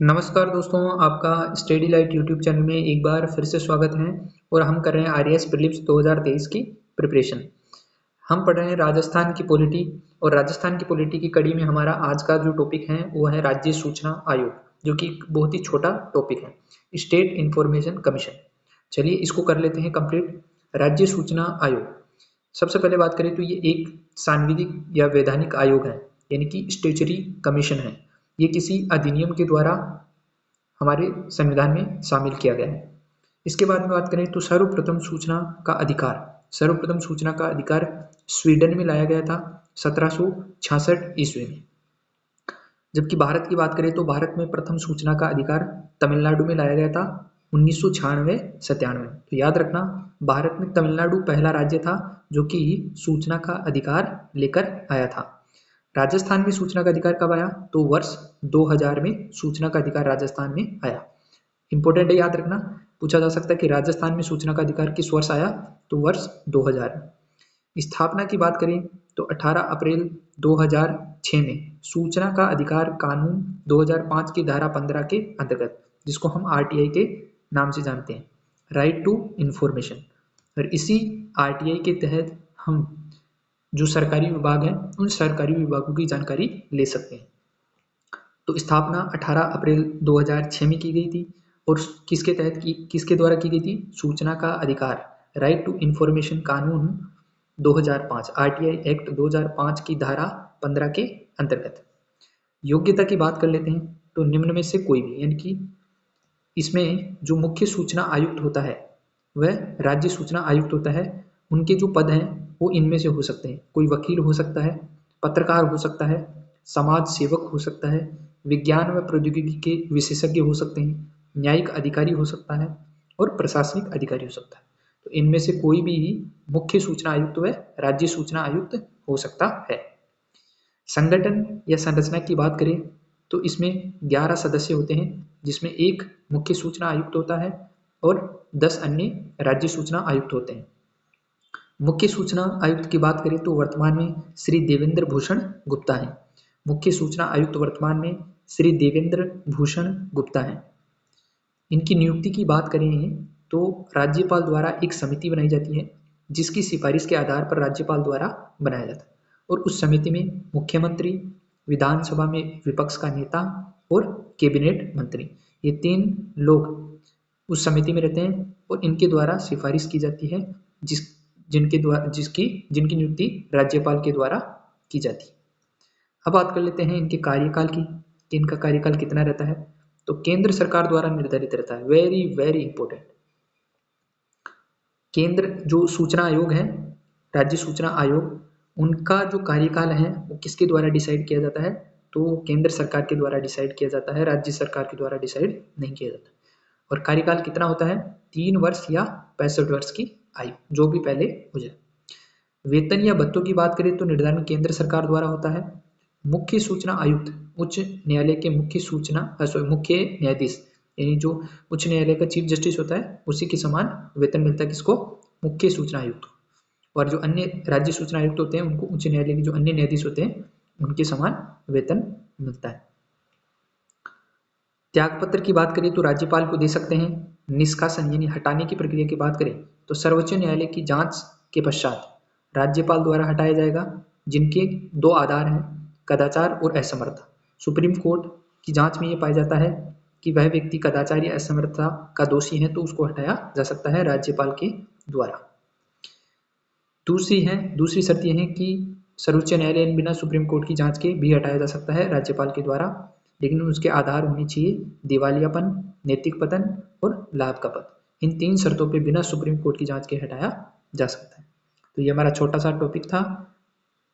नमस्कार दोस्तों, आपका स्टडी लाइट यूट्यूब चैनल में एक बार फिर से स्वागत है। और हम कर रहे हैं आरएएस प्रीलिम्स 2023 की प्रिपरेशन। हम पढ़ रहे हैं राजस्थान की पॉलिटी, और राजस्थान की पॉलिटी की कड़ी में हमारा आज का जो टॉपिक है वो है राज्य सूचना आयोग, जो कि बहुत ही छोटा टॉपिक है, स्टेट इंफॉर्मेशन कमीशन। चलिए इसको कर लेते हैं कंप्लीट। राज्य सूचना आयोग, सबसे पहले बात करें तो ये एक सांविधिक या वैधानिक आयोग है, यानी कि स्टेचुरी कमीशन है। ये किसी अधिनियम के द्वारा हमारे संविधान में शामिल किया गया है। इसके बाद में बात करें तो सर्वप्रथम सूचना का अधिकार स्वीडन में लाया गया था 1766 ईस्वी में। जबकि भारत की बात करें तो भारत में प्रथम सूचना का अधिकार तमिलनाडु में लाया गया था 1996-97। तो याद रखना, भारत में तमिलनाडु पहला राज्य था जो कि सूचना का अधिकार लेकर आया था। राजस्थान में सूचना का अधिकार कब आया? तो वर्ष 2000 में सूचना का अधिकार राजस्थान में आया। इंपॉर्टेंट है, याद रखना, पूछा जा सकता है कि राजस्थान में सूचना का अधिकार किस वर्ष आया? तो वर्ष 2000 में। स्थापना की बात करें तो 18 अप्रैल 2006 में सूचना का अधिकार कानून 2005 की धारा 15 के अंतर्गत, जिसको हम आरटीआई के नाम से जानते हैं, राइट टू इंफॉर्मेशन। और इसी आरटीआई के तहत हम जो सरकारी विभाग हैं उन सरकारी विभागों की जानकारी ले सकते हैं। तो स्थापना 18 अप्रैल 2006 में की गई थी, और किसके तहत की, किसके द्वारा की गई थी? सूचना का अधिकार, राइट टू इंफॉर्मेशन कानून 2005, आरटीआई एक्ट 2005 की धारा 15 के अंतर्गत। योग्यता की बात कर लेते हैं तो निम्न में से कोई भी, यानी कि इसमें जो मुख्य सूचना आयुक्त होता है वह राज्य सूचना आयुक्त होता है। उनके जो पद हैं वो इनमें से हो सकते हैं। कोई वकील हो सकता है, पत्रकार हो सकता है, समाज सेवक हो सकता है, विज्ञान व प्रौद्योगिकी के विशेषज्ञ हो सकते हैं, न्यायिक अधिकारी हो सकता है, और प्रशासनिक अधिकारी हो सकता है। तो इनमें से कोई भी मुख्य सूचना आयुक्त व राज्य सूचना आयुक्त हो सकता है। संगठन या संरचना की बात करें तो इसमें 11 सदस्य होते हैं, जिसमें एक मुख्य सूचना आयुक्त होता है और 10 अन्य राज्य सूचना आयुक्त होते हैं। मुख्य सूचना आयुक्त की बात करें तो वर्तमान में श्री देवेंद्र भूषण गुप्ता हैं। मुख्य सूचना आयुक्त वर्तमान में श्री देवेंद्र भूषण गुप्ता हैं। इनकी नियुक्ति की बात करें तो राज्यपाल द्वारा एक समिति बनाई जाती है, जिसकी सिफारिश के आधार पर राज्यपाल द्वारा बनाया जाता है। और उस समिति में मुख्यमंत्री, विधानसभा में विपक्ष का नेता और कैबिनेट मंत्री, ये 3 लोग उस समिति में रहते हैं, और इनके द्वारा सिफारिश की जाती है, जिनकी नियुक्ति राज्यपाल के द्वारा की जाती है। अब बात कर लेते हैं इनके कार्यकाल की, कि इनका कार्यकाल कितना रहता है। तो केंद्र सरकार द्वारा निर्धारित रहता है, वेरी वेरी इंपॉर्टेंट। केंद्र जो सूचना आयोग है, राज्य सूचना आयोग, उनका जो कार्यकाल है वो किसके द्वारा डिसाइड किया जाता है? तो केंद्र सरकार के द्वारा डिसाइड किया जाता है, राज्य सरकार के द्वारा डिसाइड नहीं किया जाता। और कार्यकाल कितना होता है? 3 वर्ष या 65 वर्ष की आयु, जो भी पहले हो जाए। वेतन या भत्तों की बात करें तो निर्धारण केंद्र सरकार द्वारा होता है। मुख्य सूचना आयुक्त उच्च न्यायालय के मुख्य न्यायाधीश, यानी जो उच्च न्यायालय का चीफ जस्टिस होता है, उसी के समान वेतन मिलता है किसको? मुख्य सूचना आयुक्त। और जो अन्य राज्य सूचना आयुक्त होते हैं उनको उच्च न्यायालय के जो अन्य न्यायाधीश होते हैं उनके समान वेतन मिलता है। त्यागपत्र की बात करें तो राज्यपाल को दे सकते हैं। निष्कासन यानी हटाने की प्रक्रिया की बात करें तो सर्वोच्च न्यायालय की जांच के पश्चात राज्यपाल द्वारा हटाया जाएगा, जिनके 2 आधार हैं, कदाचार और असमर्थता। सुप्रीम कोर्ट की जांच में ये पाया जाता है कि वह व्यक्ति कदाचार या असमर्थता का दोषी है तो उसको हटाया जा सकता है राज्यपाल के द्वारा। दूसरी शर्त यह है कि सर्वोच्च न्यायालय बिना सुप्रीम कोर्ट की जांच के भी हटाया जा सकता है राज्यपाल के द्वारा, लेकिन उसके आधार होने चाहिए दिवालियापन, नैतिक पतन और लाभ का पद। इन 3 शर्तों पे बिना सुप्रीम कोर्ट की जांच के हटाया जा सकता है। तो ये हमारा छोटा सा टॉपिक था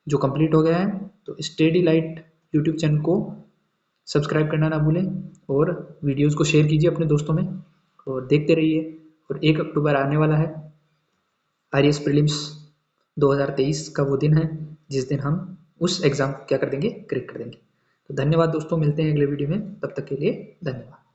जो कंप्लीट हो गया है। तो स्टडी लाइट यूट्यूब चैनल को सब्सक्राइब करना ना भूलें, और वीडियोज़ को शेयर कीजिए अपने दोस्तों में, और देखते रहिए। और 1 अक्टूबर आने वाला है, आरएएस प्रीलिम्स 2023 का वो दिन है जिस दिन हम उस एग्ज़ाम को क्या कर देंगे? क्रैक कर देंगे। तो धन्यवाद दोस्तों, मिलते हैं अगले वीडियो में, तब तक के लिए धन्यवाद।